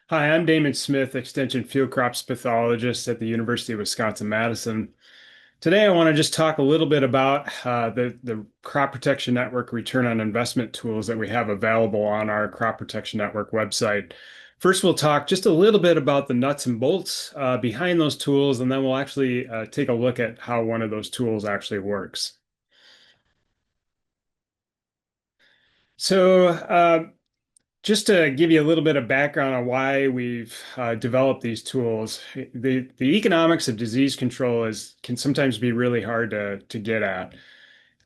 Hi, I'm Damon Smith, Extension Field Crops Pathologist at the University of Wisconsin-Madison. Today, I want to just talk a little bit about the Crop Protection Network return on investment tools that we have available on our Crop Protection Network website. First, we'll talk just a little bit about the nuts and bolts behind those tools, and then we'll actually take a look at how one of those tools actually works. So, just to give you a little bit of background on why we've developed these tools, the economics of disease control can sometimes be really hard to get at.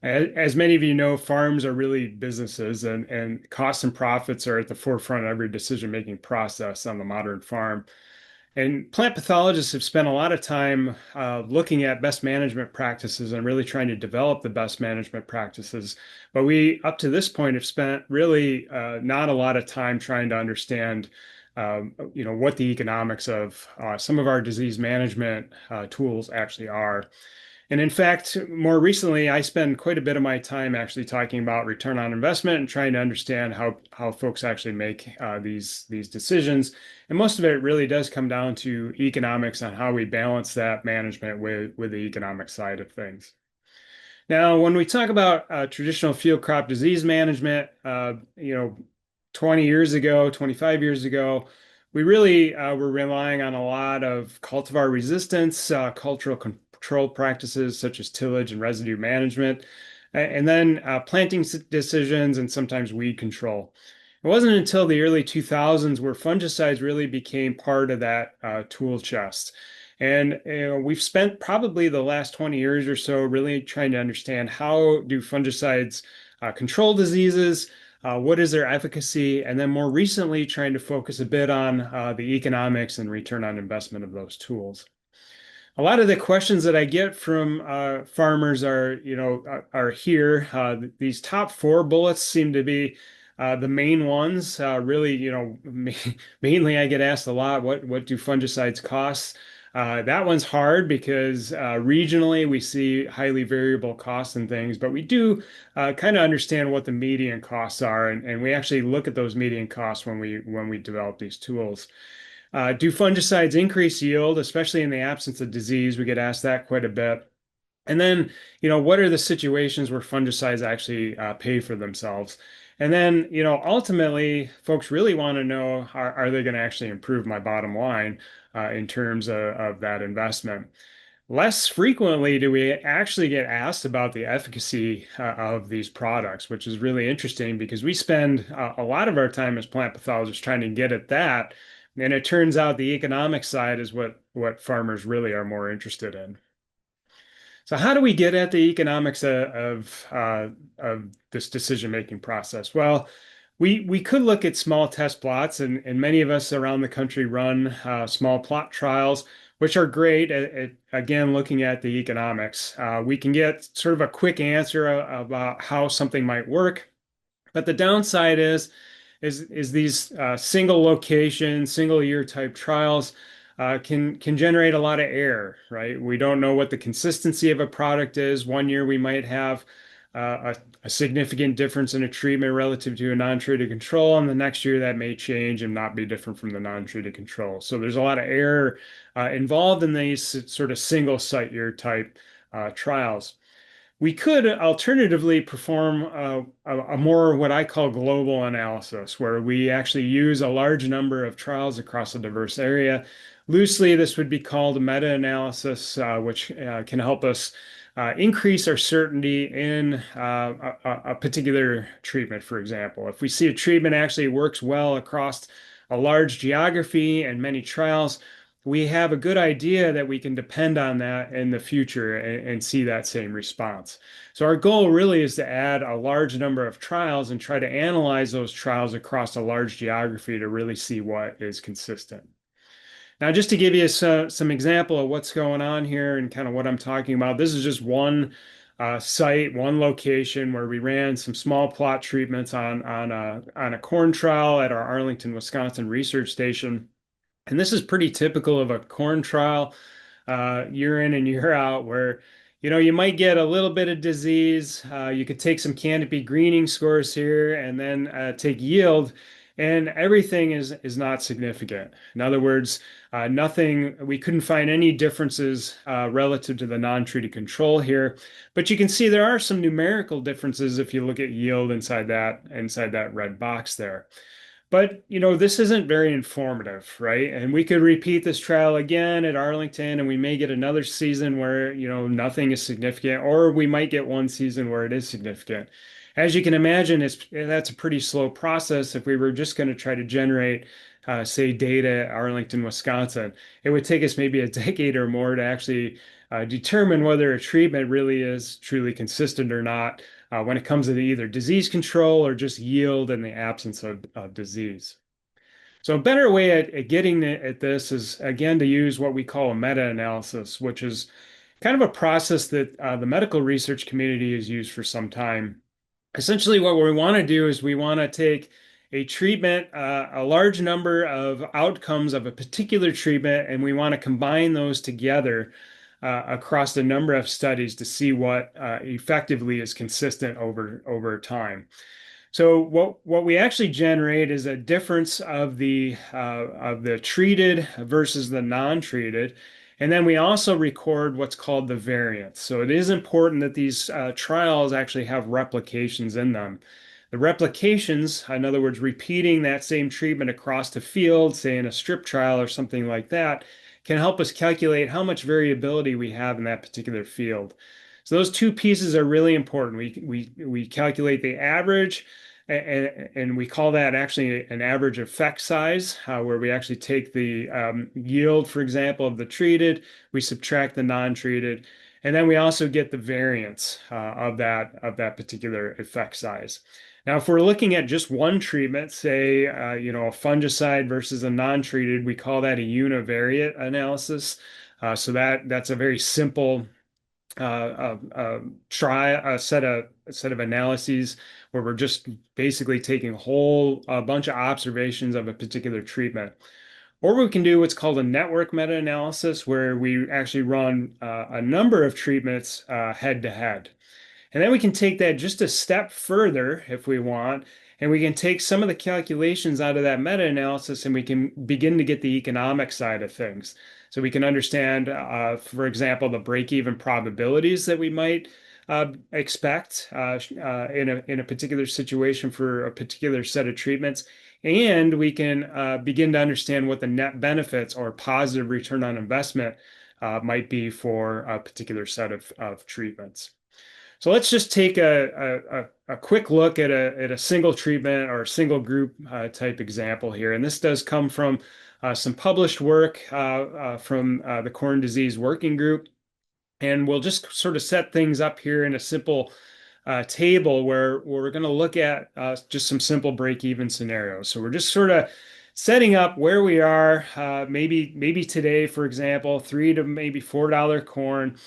As many of you know, farms are really businesses, and costs and profits are at the forefront of every decision-making process on the modern farm. And plant pathologists have spent a lot of time looking at best management practices and really trying to develop the best management practices. But we, up to this point, have spent really not a lot of time trying to understand, what the economics of some of our disease management tools actually are. And in fact, more recently, I spend quite a bit of my time actually talking about return on investment and trying to understand how folks actually make these decisions. And most of it really does come down to economics on how we balance that management with the economic side of things. Now, when we talk about traditional field crop disease management, 20 years ago, 25 years ago, we really were relying on a lot of cultivar resistance, cultural control practices such as tillage and residue management, and then planting decisions and sometimes weed control. It wasn't until the early 2000s where fungicides really became part of that tool chest. And we've spent probably the last 20 years or so really trying to understand how do fungicides control diseases, what is their efficacy, and then more recently trying to focus a bit on the economics and return on investment of those tools. A lot of the questions that I get from farmers are here. These top four bullets seem to be the main ones. Really, mainly I get asked a lot, what do fungicides cost? That one's hard because regionally we see highly variable costs and things, but we do kind of understand what the median costs are, and we actually look at those median costs when we develop these tools. Do fungicides increase yield, especially in the absence of disease? We get asked that quite a bit. And then, what are the situations where fungicides actually pay for themselves? And then, ultimately, folks really want to know, are they going to actually improve my bottom line in terms of that investment? Less frequently do we actually get asked about the efficacy of these products, which is really interesting because we spend a lot of our time as plant pathologists trying to get at that. And it turns out the economic side is what farmers really are more interested in. So how do we get at the economics of this decision-making process? Well, we could look at small test plots, and many of us around the country run small plot trials, which are great at again, looking at the economics. We can get sort of a quick answer about how something might work, but the downside is these single location, single year type trials can generate a lot of error, right? We don't know what the consistency of a product is. One year we might have a significant difference in a treatment relative to a non-treated control, and the next year that may change and not be different from the non-treated control. So there's a lot of error involved in these sort of single site year type trials. We could alternatively perform a more what I call global analysis, where we actually use a large number of trials across a diverse area. Loosely, this would be called a meta-analysis, which can help us increase our certainty in a particular treatment, for example. If we see a treatment actually works well across a large geography and many trials, we have a good idea that we can depend on that in the future and see that same response. So our goal really is to add a large number of trials and try to analyze those trials across a large geography to really see what is consistent. Now, just to give you some example of what's going on here and kind of what I'm talking about, this is just one site, one location where we ran some small plot treatments on a corn trial at our Arlington, Wisconsin research station. And this is pretty typical of a corn trial, year in and year out, where you might get a little bit of disease. You could take some canopy greening scores here and then take yield. and everything is not significant. In other words, nothing, we couldn't find any differences relative to the non-treated control here, but you can see there are some numerical differences if you look at yield inside that red box there. But, this isn't very informative, right? And we could repeat this trial again at Arlington, and we may get another season where, nothing is significant, or we might get one season where it is significant. As you can imagine, that's a pretty slow process. If we were just going to try to generate, say, data at Arlington, Wisconsin, it would take us maybe a decade or more to actually determine whether a treatment really is truly consistent or not when it comes to either disease control or just yield in the absence of disease. So a better way at getting at this is, again, to use what we call a meta-analysis, which is kind of a process that the medical research community has used for some time. Essentially, what we want to do is we want to take a treatment, a large number of outcomes of a particular treatment, and we want to combine those together across a number of studies to see what effectively is consistent over time. So what we actually generate is a difference of the treated versus the non-treated. And then we also record what's called the variance. So it is important that these trials actually have replications in them. The replications, in other words, repeating that same treatment across the field, say in a strip trial or something like that, can help us calculate how much variability we have in that particular field. So those two pieces are really important. We calculate the average, and we call that actually an average effect size, where we actually take the yield, for example, of the treated, we subtract the non-treated, and then we also get the variance of that particular effect size. Now, if we're looking at just one treatment, say, a fungicide versus a non-treated, we call that a univariate analysis. So that's a very simple try a set of analyses where we're just basically taking a bunch of observations of a particular treatment. Or we can do what's called a network meta-analysis, where we actually run a number of treatments head to head. And then we can take that just a step further if we want, and we can take some of the calculations out of that meta-analysis and we can begin to get the economic side of things. So we can understand, for example, the break-even probabilities that we might expect in a particular situation for a particular set of treatments. And we can begin to understand what the net benefits or positive return on investment might be for a particular set of treatments. So let's just take a quick look at a single treatment or a single group type example here. And this does come from some published work from the Corn Disease Working Group. And we'll just sort of set things up here in a simple table where we're going to look at just some simple break-even scenarios. So we're just sort of setting up where we are, maybe today, for example, $3 to maybe $4 corn.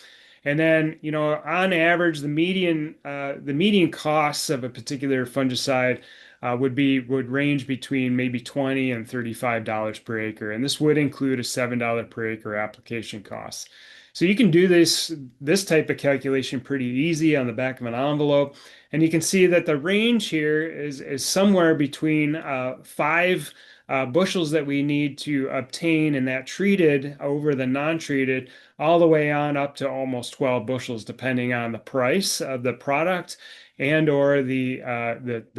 And then, on average, the median costs of a particular fungicide would range between maybe $20 and $35 per acre, and this would include a $7 per acre application cost. So you can do this type of calculation pretty easy on the back of an envelope, and you can see that the range here is somewhere between 5 bushels that we need to obtain in that treated over the non-treated, all the way on up to almost 12 bushels, depending on the price of the product and or the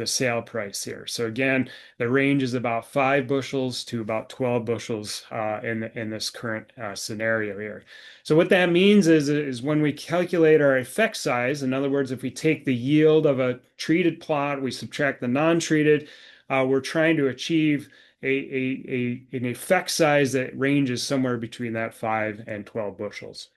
sale price here. So again, the range is about 5 bushels to about 12 bushels in this current scenario here. So what that means is when we calculate our effect size, in other words, if we take the yield of a treated plot, we subtract the non-treated, we're trying to achieve an effect size that ranges somewhere between that 5 and 12 bushels.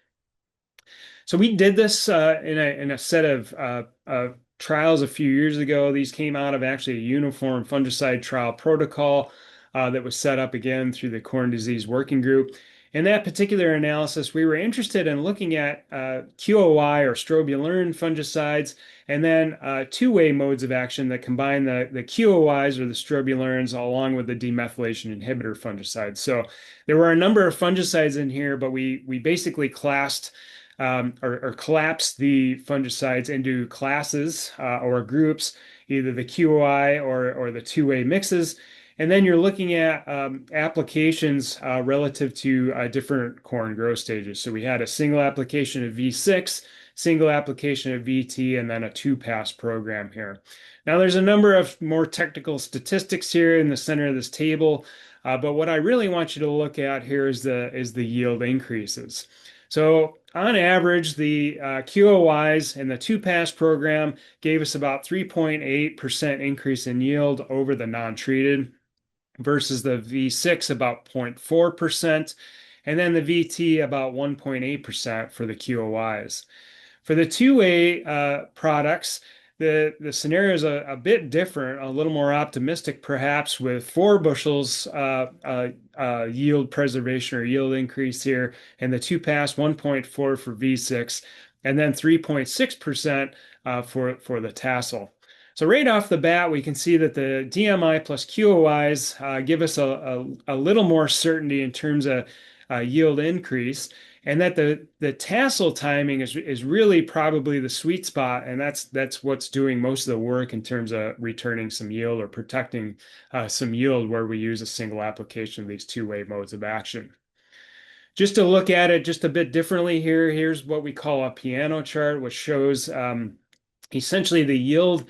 So we did this in a set of trials a few years ago. These came out of actually a uniform fungicide trial protocol that was set up again through the Corn Disease Working Group. In that particular analysis, we were interested in looking at QOI or strobilurin fungicides, and then two-way modes of action that combine the QOIs or the strobulurins along with the demethylation inhibitor fungicides. So there were a number of fungicides in here, but we basically classed or collapsed the fungicides into classes or groups, either the QOI or the two-way mixes. And then you're looking at applications relative to different corn growth stages. So we had a single application of V6, single application of VT, and then a two-pass program here. Now there's a number of more technical statistics here in the center of this table, but what I really want you to look at here is the yield increases. So on average, the QOIs in the two-pass program gave us about 3.8% increase in yield over the non-treated versus the V6 about 0.4%, and then the VT about 1.8% for the QOIs. For the two-way products, the scenario is a bit different, a little more optimistic, perhaps, with 4 bushels yield preservation or yield increase here, and the two-pass 1.4 for V6, and then 3.6% for the tassel. So right off the bat, we can see that the DMI plus QOIs give us a little more certainty in terms of yield increase, and that the tassel timing is really probably the sweet spot, and that's what's doing most of the work in terms of returning some yield or protecting some yield where we use a single application of these two-way modes of action. Just to look at it just a bit differently here, here's what we call a piano chart, which shows essentially the yield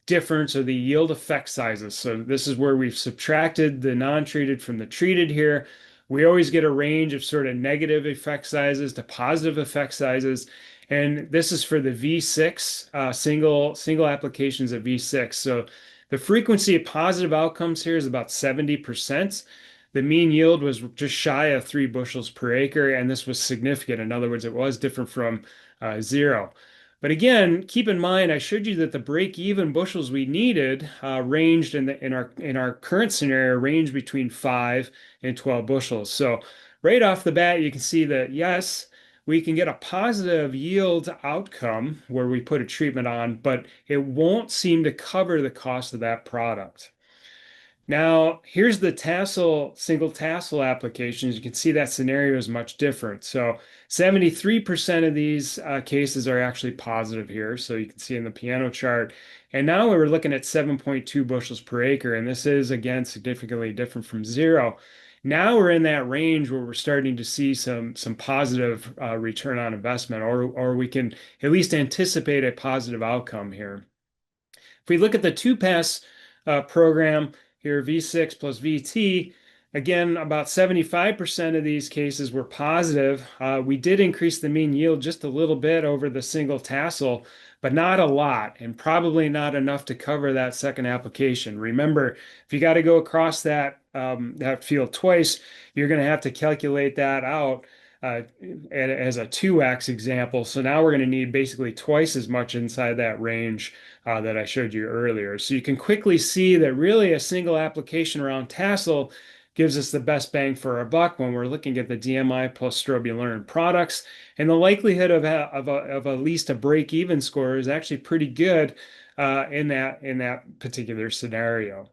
difference or the yield effect sizes. So this is where we've subtracted the non-treated from the treated here. We always get a range of sort of negative effect sizes to positive effect sizes. And this is for the V6, single applications of V6. So the frequency of positive outcomes here is about 70%. The mean yield was just shy of 3 bushels per acre, and this was significant. In other words, it was different from zero. But again, keep in mind, I showed you that the break-even bushels we needed ranged in our current scenario range between 5 and 12 bushels. So right off the bat, you can see that yes, we can get a positive yield outcome where we put a treatment on, but it won't seem to cover the cost of that product. Now, here's the single tassel applications. You can see that scenario is much different. So 73% of these cases are actually positive here. So you can see in the piano chart. And now we're looking at 7.2 bushels per acre. And this is, again, significantly different from zero. Now we're in that range where we're starting to see some positive return on investment, or we can at least anticipate a positive outcome here. If we look at the two-pass program, here V6 plus VT, again, about 75% of these cases were positive. We did increase the mean yield just a little bit over the single tassel, but not a lot, and probably not enough to cover that second application. Remember, if you got to go across that field twice, you're going to have to calculate that out as a 2x example. So now we're going to need basically twice as much inside that range that I showed you earlier. So you can quickly see that really a single application around tassel gives us the best bang for our buck when we're looking at the DMI plus strobilurin products. And the likelihood of at least a break-even score is actually pretty good in that particular scenario.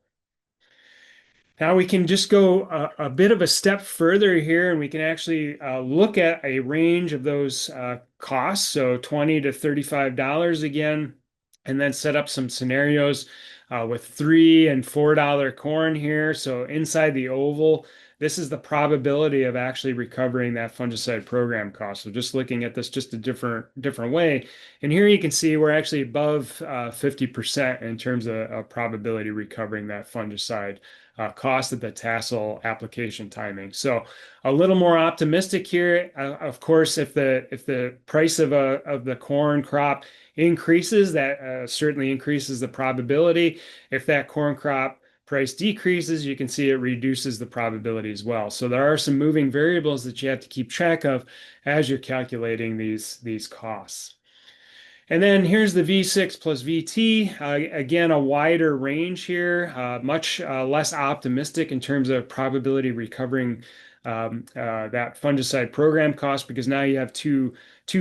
Now we can just go a bit of a step further here, and we can actually look at a range of those costs, so $20 to $35 again, and then set up some scenarios with $3 and $4 corn here. So inside the oval, this is the probability of actually recovering that fungicide program cost. So just looking at this just a different way. And here you can see we're actually above 50% in terms of probability recovering that fungicide cost of the tassel application timing. So a little more optimistic here. Of course, if the price of the corn crop increases, that certainly increases the probability. If that corn crop price decreases, you can see it reduces the probability as well. So there are some moving variables that you have to keep track of as you're calculating these costs. And then here's the V6 plus VT. Again, a wider range here, much less optimistic in terms of probability recovering that fungicide program cost, because now you have two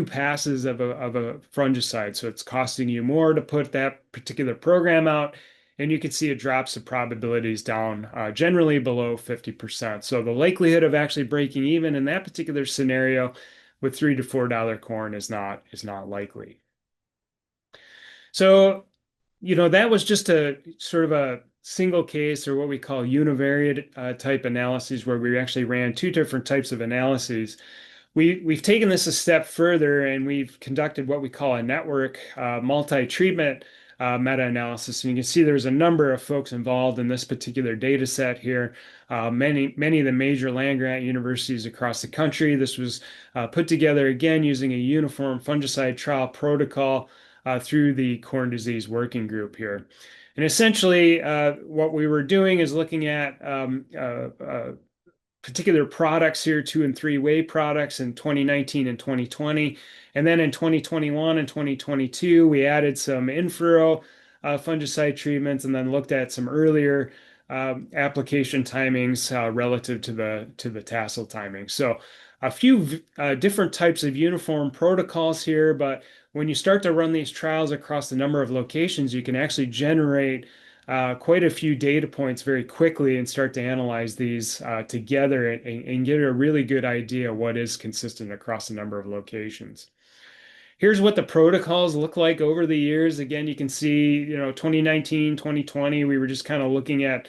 passes of a fungicide. So it's costing you more to put that particular program out. And you can see it drops the probabilities down generally below 50%. So the likelihood of actually breaking even in that particular scenario with $3 to $4 corn is not likely. So, that was just a sort of single case or what we call univariate type analyses, where we actually ran two different types of analyses. We've taken this a step further and we've conducted what we call a network multi-treatment meta-analysis. And you can see there's a number of folks involved in this particular data set here. Many of the major land-grant universities across the country. This was put together again using a uniform fungicide trial protocol through the corn disease working group here. And essentially, what we were doing is looking at particular products here, 2 and 3 whey products in 2019 and 2020. And then in 2021 and 2022, we added some in-furrow fungicide treatments and then looked at some earlier application timings relative to the tassel timing. So a few different types of uniform protocols here, but when you start to run these trials across a number of locations, you can actually generate quite a few data points very quickly and start to analyze these together and get a really good idea of what is consistent across a number of locations. Here's what the protocols look like over the years. Again, you can see, 2019, 2020, we were just kind of looking at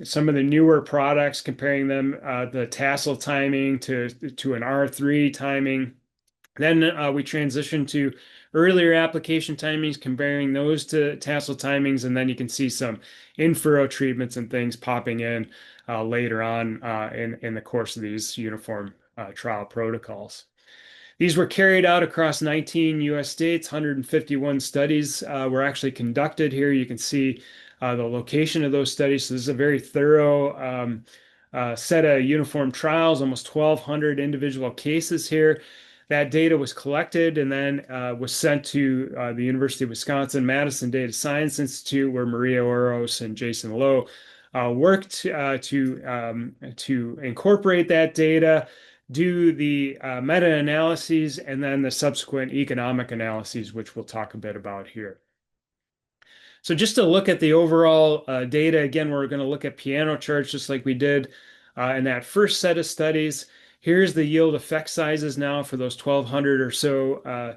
some of the newer products, comparing them, the tassel timing to an R3 timing. Then we transitioned to earlier application timings, comparing those to tassel timings, and then you can see some in-furrow treatments and things popping in later on in the course of these uniform trial protocols. These were carried out across 19 U.S. states. 151 studies were actually conducted here. You can see the location of those studies. So this is a very thorough set of uniform trials, almost 1,200 individual cases here. That data was collected and then was sent to the University of Wisconsin-Madison Data Science Institute, where Maria Oros and Jason Lowe worked to incorporate that data, do the meta-analyses, and then the subsequent economic analyses, which we'll talk a bit about here. So just to look at the overall data, again, we're going to look at piano charts just like we did in that first set of studies. Here's the yield effect sizes now for those 1,200 or so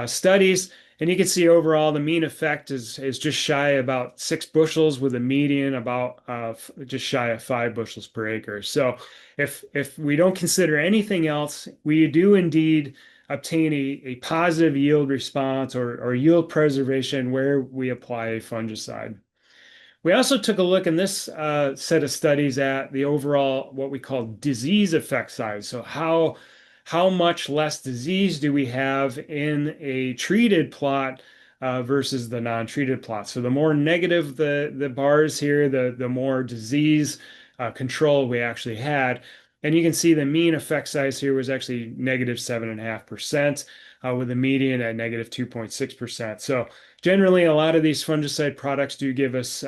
studies. And you can see overall the mean effect is just shy about 6 bushels with a median about just shy of 5 bushels per acre. So if we don't consider anything else, we do indeed obtain a positive yield response or yield preservation where we apply a fungicide. We also took a look in this set of studies at the overall what we call disease effect size. So how much less disease do we have in a treated plot versus the non-treated plot? So the more negative the bars here, the more disease control we actually had. And you can see the mean effect size here was actually negative 7.5%, with a median at negative 2.6%. So generally, a lot of these fungicide products do give us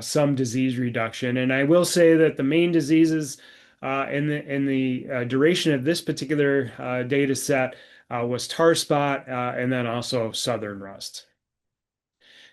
some disease reduction. And I will say that the main diseases in the duration of this particular data set was tar spot and then also southern rust.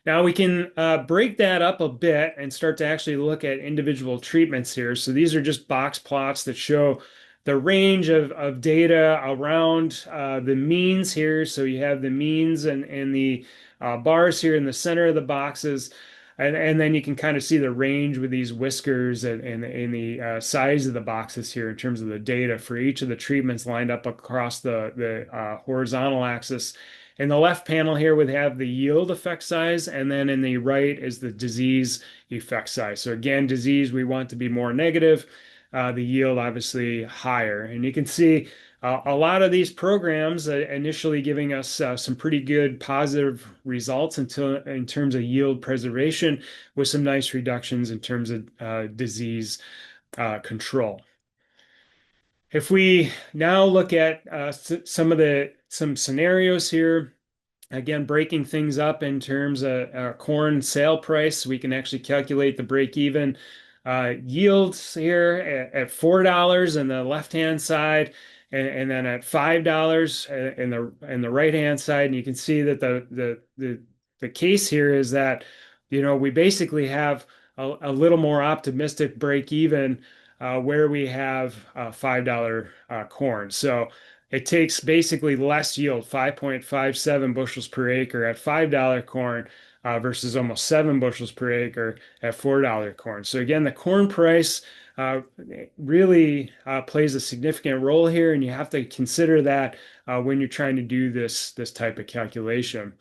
Now we can break that up a bit and start to actually look at individual treatments here. So these are just box plots that show the range of data around the means here. So you have the means and the bars here in the center of the boxes. And then you can kind of see the range with these whiskers and the size of the boxes here in terms of the data for each of the treatments lined up across the horizontal axis. In the left panel here, we have the yield effect size, and then in the right is the disease effect size. So again, disease, we want to be more negative, the yield obviously higher. And you can see a lot of these programs initially giving us some pretty good positive results in terms of yield preservation with some nice reductions in terms of disease control. If we now look at some scenarios here, again, breaking things up in terms of corn sale price, we can actually calculate the break-even yields here at $4 on the left-hand side, and then at $5 in the right-hand side. And you can see that the case here is that we basically have a little more optimistic break-even where we have $5 corn. So it takes basically less yield, 5.57 bushels per acre at $5 corn versus almost 7 bushels per acre at $4 corn. So again, the corn price uh, really plays a significant role here, and you have to consider that when you're trying to do this type of calculation.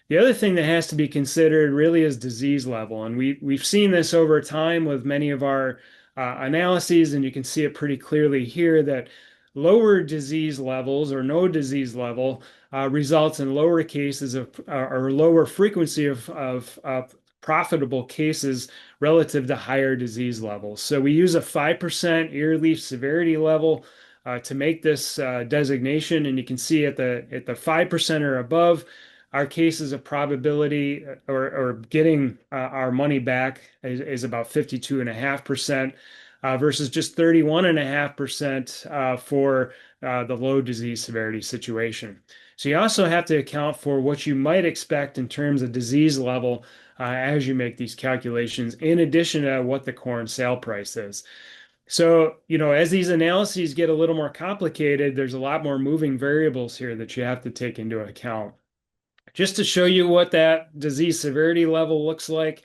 The other thing that has to be considered really is disease level, and we've seen this over time with many of our analyses, and you can see it pretty clearly here that lower disease levels or no disease level results in lower cases of or lower frequency of profitable cases relative to higher disease levels. So we use a 5% ear leaf severity level to make this designation, and you can see at the 5% or above, our cases of probability or getting our money back is about 52.5% versus just 31.5% for the low disease severity situation. So you also have to account for what you might expect in terms of disease level as you make these calculations, in addition to what the corn sale price is. So, as these analyses get a little more complicated, there's a lot more moving variables here that you have to take into account. Just to show you what that disease severity level looks like,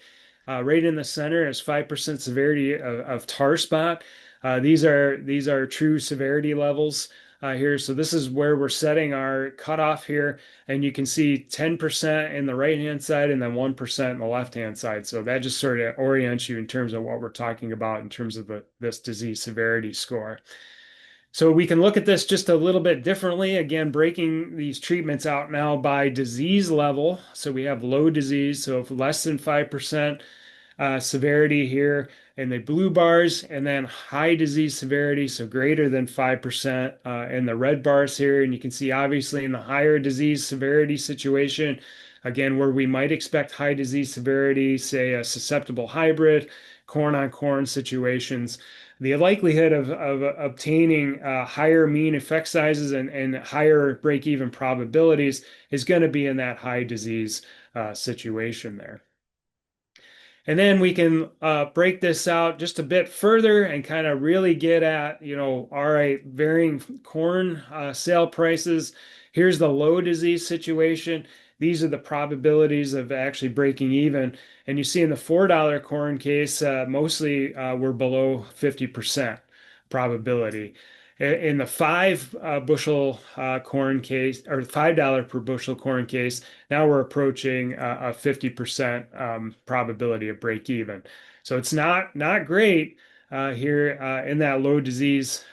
right in the center is 5% severity of tar spot. These are true severity levels here. So this is where we're setting our cutoff here, and you can see 10% in the right-hand side and then 1% in the left-hand side. So that just sort of orients you in terms of what we're talking about in terms of this disease severity score. So we can look at this just a little bit differently. Again, breaking these treatments out now by disease level. So we have low disease, so if less than 5% severity here in the blue bars, and then high disease severity, so greater than 5% in the red bars here. And you can see obviously in the higher disease severity situation, again, where we might expect high disease severity, say a susceptible hybrid, corn on corn situations, the likelihood of obtaining higher mean effect sizes and higher break-even probabilities is going to be in that high disease situation there. And then we can break this out just a bit further and kind of really get at, all right, varying corn sale prices. Here's the low disease situation. These are the probabilities of actually breaking even. And you see in the $4 corn case, mostly we're below 50% probability. In the 5 bushel corn case, or $5 per bushel corn case, now we're approaching a 50% probability of break even. So it's not great here in that low disease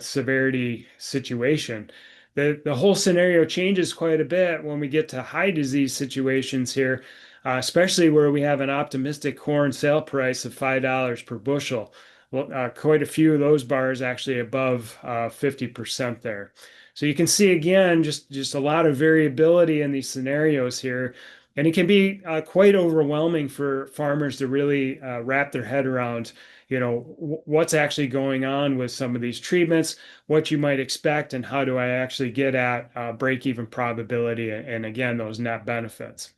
severity situation. The whole scenario changes quite a bit when we get to high disease situations here, especially where we have an optimistic corn sale price of $5 per bushel. Well, quite a few of those bars actually above 50% there. So you can see again, just a lot of variability in these scenarios here. And it can be quite overwhelming for farmers to really wrap their head around, what's actually going on with some of these treatments, what you might expect, and how do I actually get at break-even probability and again, those net benefits.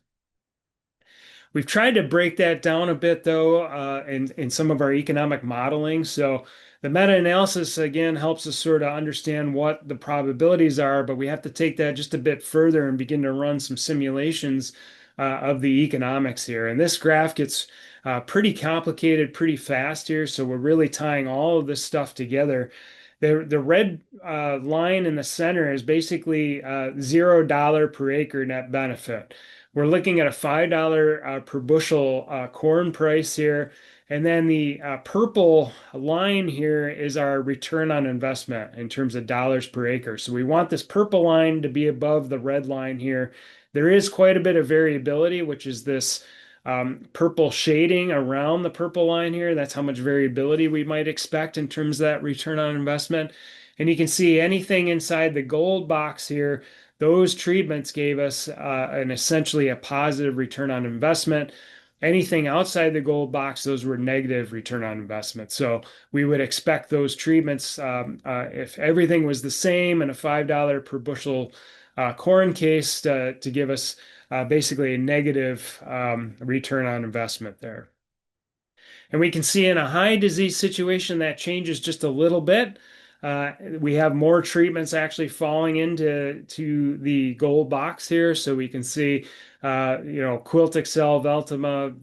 We've tried to break that down a bit, though, in some of our economic modeling. So the meta-analysis, again, helps us sort of understand what the probabilities are, but we have to take that just a bit further and begin to run some simulations of the economics here. And this graph gets pretty complicated pretty fast here, so we're really tying all of this stuff together. The red line in the center is basically $0 per acre net benefit. We're looking at a $5 per bushel corn price here. And then the purple line here is our return on investment in terms of dollars per acre. So we want this purple line to be above the red line here. There is quite a bit of variability, which is this purple shading around the purple line here. That's how much variability we might expect in terms of that return on investment. And you can see anything inside the gold box here, those treatments gave us an essentially a positive return on investment. Anything outside the gold box, those were negative return on investment. So we would expect those treatments, if everything was the same in a $5 per bushel corn case, to give us basically a negative return on investment there. And we can see in a high disease situation that changes just a little bit. We have more treatments actually falling into the gold box here, so we can see, Quilt Excel, Veltima,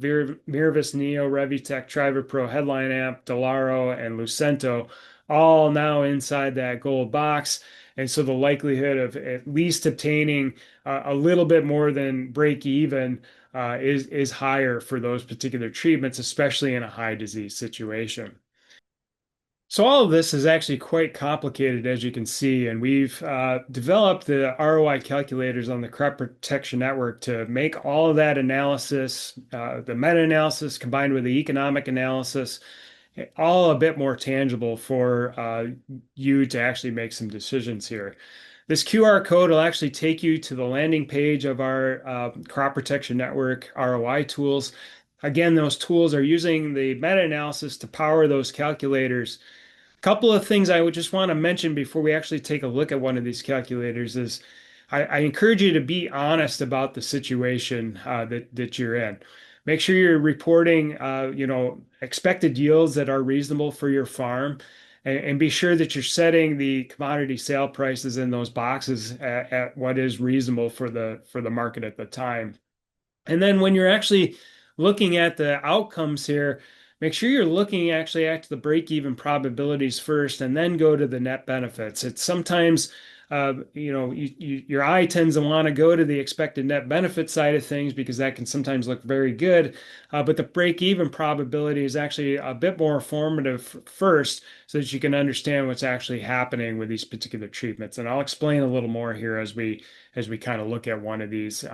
Mirvis Neo, Revitec, Trivapro, Headline Amp, Delaro, and Lucento, all now inside that gold box. And so the likelihood of at least obtaining a little bit more than break even is higher for those particular treatments, especially in a high disease situation. So all of this is actually quite complicated, as you can see, and we've developed the ROI calculators on the Crop Protection Network to make all of that analysis, the meta-analysis combined with the economic analysis, all a bit more tangible for you to actually make some decisions here. This QR code will actually take you to the landing page of our Crop Protection Network ROI tools. Again, those tools are using the meta-analysis to power those calculators. Couple of things I would just want to mention before we actually take a look at one of these calculators is I encourage you to be honest about the situation that you're in. Make sure you're reporting, expected yields that are reasonable for your farm, and be sure that you're setting the commodity sale prices in those boxes at what is reasonable for the market at the time. And then when you're actually looking at the outcomes here, make sure you're looking actually at the break-even probabilities first and then go to the net benefits. It's sometimes, your eye tends to want to go to the expected net benefit side of things because that can sometimes look very good. But the break-even probability is actually a bit more informative first so that you can understand what's actually happening with these particular treatments. And I'll explain a little more here as we kind of look at one of these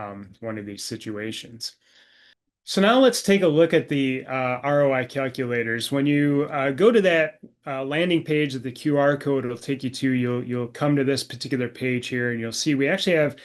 situations. So now let's take a look at the ROI calculators. When you go to that landing page that the QR code will take you to, you'll come to this particular page here, and you'll see we actually have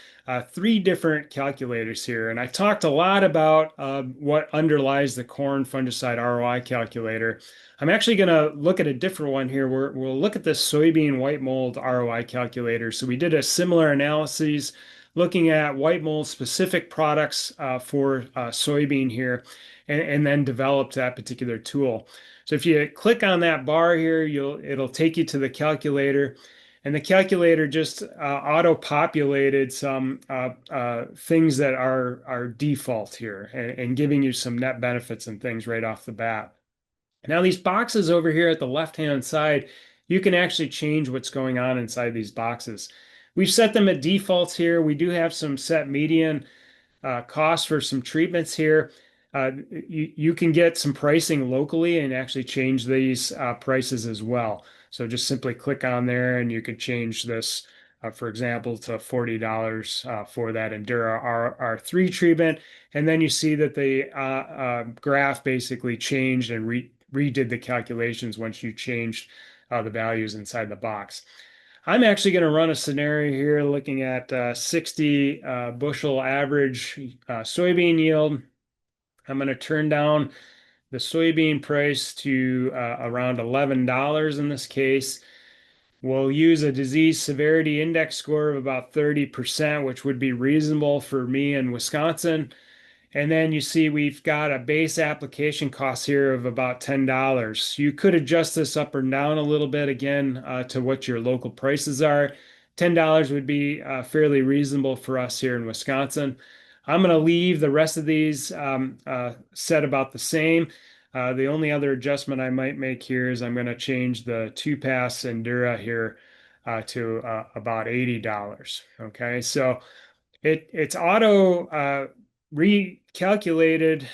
three different calculators here. And I've talked a lot about what underlies the corn fungicide ROI calculator. I'm actually going to look at a different one here. We'll look at the soybean white mold ROI calculator. So we did a similar analysis looking at white mold specific products for soybean here, and then developed that particular tool. So if you click on that bar here, it'll take you to the calculator, and the calculator just auto-populated some things that are default here, and giving you some net benefits and things right off the bat. Now these boxes over here at the left-hand side, you can actually change what's going on inside these boxes. We've set them at defaults here. We do have some set median costs for some treatments here. You can get some pricing locally and actually change these prices as well. So just simply click on there and you can change this, for example, to $40 for that Endura R3 treatment. And then you see that the graph basically changed and redid the calculations once you changed the values inside the box. I'm actually going to run a scenario here looking at 60 bushel average soybean yield. I'm going to turn down the soybean price to around $11 in this case. We'll use a disease severity index score of about 30%, which would be reasonable for me in Wisconsin. And then you see we've got a base application cost here of about $10. You could adjust this up or down a little bit again to what your local prices are. $10 would be fairly reasonable for us here in Wisconsin. I'm going to leave the rest of these set about the same. The only other adjustment I might make here is I'm going to change the two-pass Endura here to about $80. Okay, so it's auto recalculated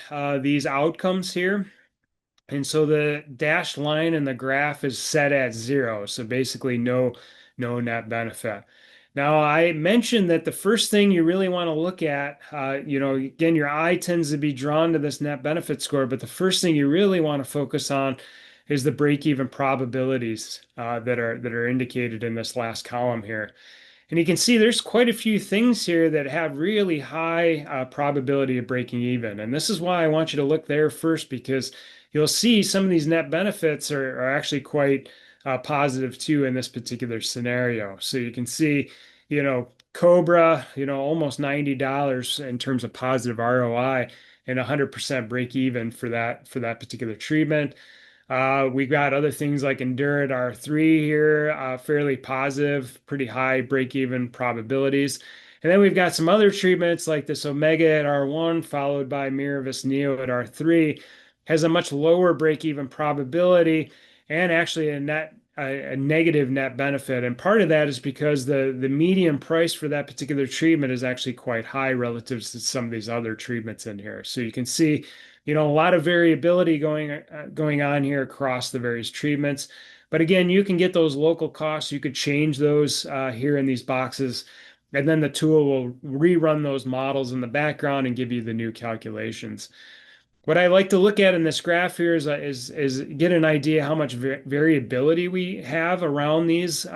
these outcomes here. And so the dashed line in the graph is set at 0. So basically no net benefit. Now, I mentioned that the first thing you really want to look at, again, your eye tends to be drawn to this net benefit score, but the first thing you really want to focus on is the break-even probabilities that are indicated in this last column here. And you can see there's quite a few things here that have really high probability of breaking even. And this is why I want you to look there first, because you'll see some of these net benefits are actually quite positive too in this particular scenario. So you can see, Cobra, almost $90 in terms of positive ROI and 100% break even for that particular treatment. We've got other things like Endurit R3 here, fairly positive, pretty high break-even probabilities. And then we've got some other treatments like this Omega at R1, followed by Miravis Neo at R3, has a much lower break-even probability and actually a negative net benefit. And part of that is because the median price for that particular treatment is actually quite high relative to some of these other treatments in here. So you can see, a lot of variability going on here across the various treatments. But again, you can get those local costs. You could change those here in these boxes, and then the tool will rerun those models in the background and give you the new calculations. What I like to look at in this graph here is get an idea how much variability we have around these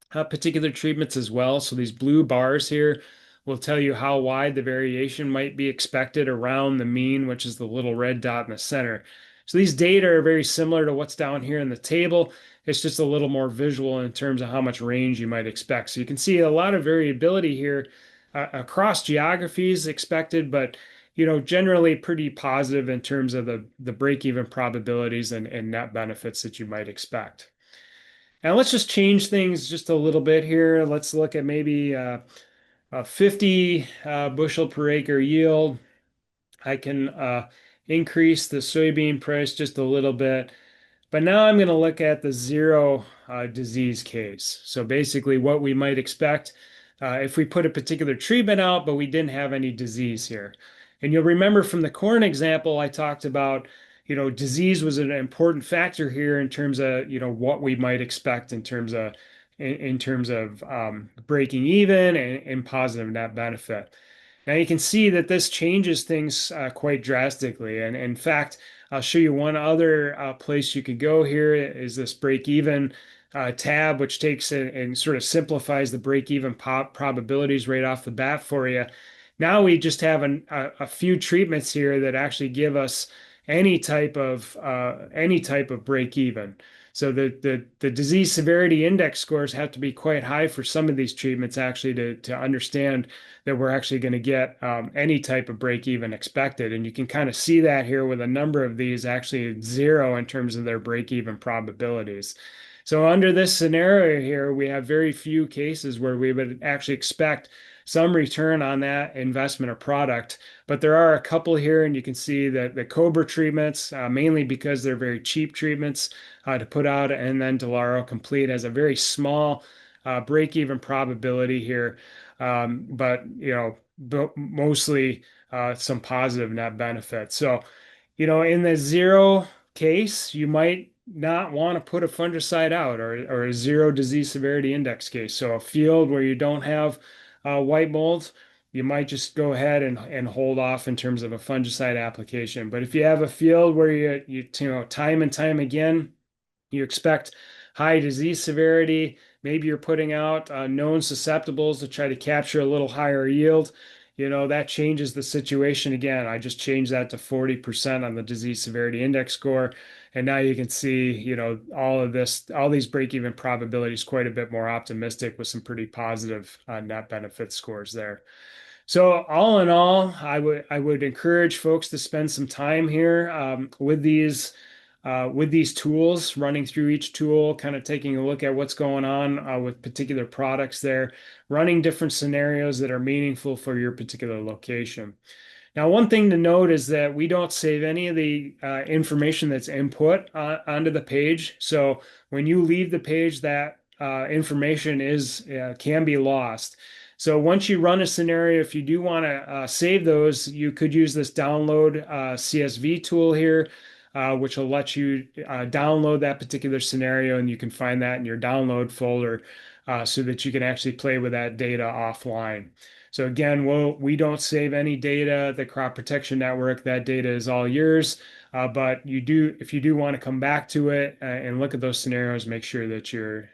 particular treatments as well. So these blue bars here will tell you how wide the variation might be expected around the mean, which is the little red dot in the center. So these data are very similar to what's down here in the table. It's just a little more visual in terms of how much range you might expect. So you can see a lot of variability here across geographies expected, but generally pretty positive in terms of the break-even probabilities and net benefits that you might expect. Now let's just change things just a little bit here. Let's look at maybe a 50 bushel per acre yield. I can increase the soybean price just a little bit. But now I'm going to look at the zero disease case. So basically what we might expect if we put a particular treatment out, but we didn't have any disease here. And you'll remember from the corn example, I talked about, disease was an important factor here in terms of, what we might expect in terms of breaking even and positive net benefit. Now you can see that this changes things quite drastically. And in fact, I'll show you one other place you could go here is this break even tab, which takes it and sort of simplifies the break even probabilities right off the bat for you. Now we just have a few treatments here that actually give us any type of break even. So the disease severity index scores have to be quite high for some of these treatments actually to understand that we're actually going to get any type of break even expected. And you can kind of see that here with a number of these actually zero in terms of their break even probabilities. So under this scenario here, we have very few cases where we would actually expect some return on that investment or product. But there are a couple here, and you can see that the Cobra treatments, mainly because they're very cheap treatments to put out, and then Delaro Complete has a very small break-even probability here, but mostly some positive net benefit. So, in the zero case, you might not want to put a fungicide out or a zero disease severity index case. So a field where you don't have white mold, you might just go ahead and hold off in terms of a fungicide application. But if you have a field where time and time again, you expect high disease severity, maybe you're putting out known susceptibles to try to capture a little higher yield, that changes the situation again. I just changed that to 40% on the disease severity index score. And now you can see, all these break-even probabilities quite a bit more optimistic with some pretty positive net benefit scores there. So all in all, I would encourage folks to spend some time here with these tools, running through each tool, kind of taking a look at what's going on with particular products there, running different scenarios that are meaningful for your particular location. Now, one thing to note is that we don't save any of the information that's input onto the page. So when you leave the page, that information can be lost. So once you run a scenario, if you do want to save those, you could use this download CSV tool here, which will let you download that particular scenario, and you can find that in your download folder so that you can actually play with that data offline. So again, we don't save any data. The Crop Protection Network, that data is all yours. But if you do want to come back to it and look at those scenarios, make sure that you're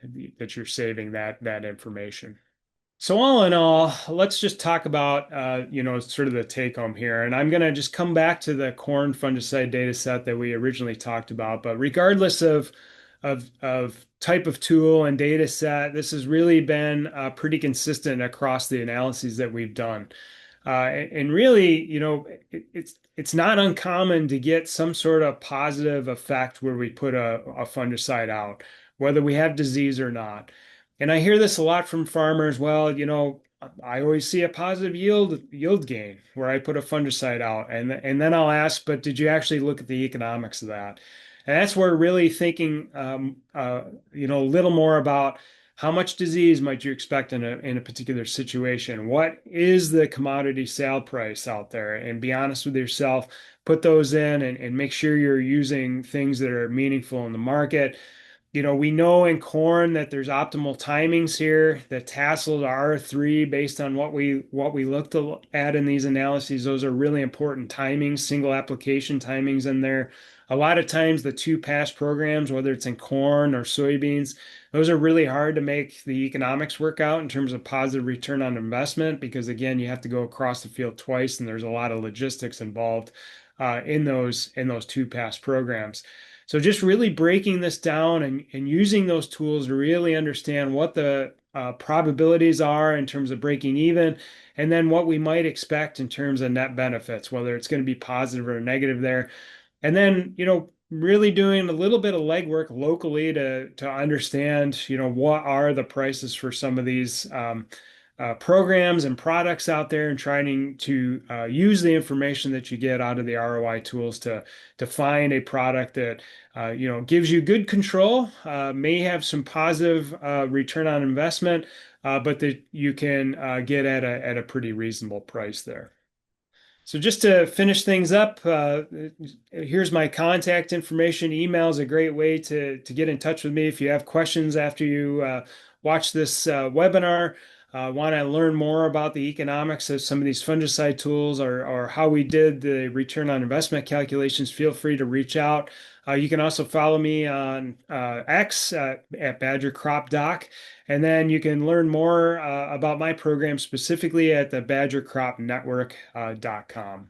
saving that information. So all in all, let's just talk about sort of the take home here. And I'm going to just come back to the corn fungicide data set that we originally talked about. But regardless of type of tool and data set, this has really been pretty consistent across the analyses that we've done. And really, it's not uncommon to get some sort of positive effect where we put a fungicide out, whether we have disease or not. And I hear this a lot from farmers. Well, I always see a positive yield gain where I put a fungicide out, and then I'll ask, but did you actually look at the economics of that? And that's where really thinking, a little more about how much disease might you expect in a particular situation? What is the commodity sale price out there? And be honest with yourself, put those in and make sure you're using things that are meaningful in the market. We know in corn that there's optimal timings here. The tassel to R3, based on what we looked at in these analyses, those are really important timings, single application timings in there. A lot of times the two pass programs, whether it's in corn or soybeans, those are really hard to make the economics work out in terms of positive return on investment because again, you have to go across the field twice, and there's a lot of logistics involved in those two pass programs. So just really breaking this down and using those tools to really understand what the probabilities are in terms of breaking even, and then what we might expect in terms of net benefits, whether it's going to be positive or negative there. And then, really doing a little bit of legwork locally to understand, what are the prices for some of these programs and products out there, and trying to use the information that you get out of the ROI tools to find a product that gives you good control, may have some positive return on investment, but that you can get at a pretty reasonable price there. So just to finish things up, here's my contact information. Email is a great way to get in touch with me if you have questions after you watch this webinar. Want to learn more about the economics of some of these fungicide tools, or how we did the return on investment calculations, feel free to reach out. You can also follow me on X at Badger Crop Doc. And then you can learn more about my program specifically at the badgercropnetwork.com.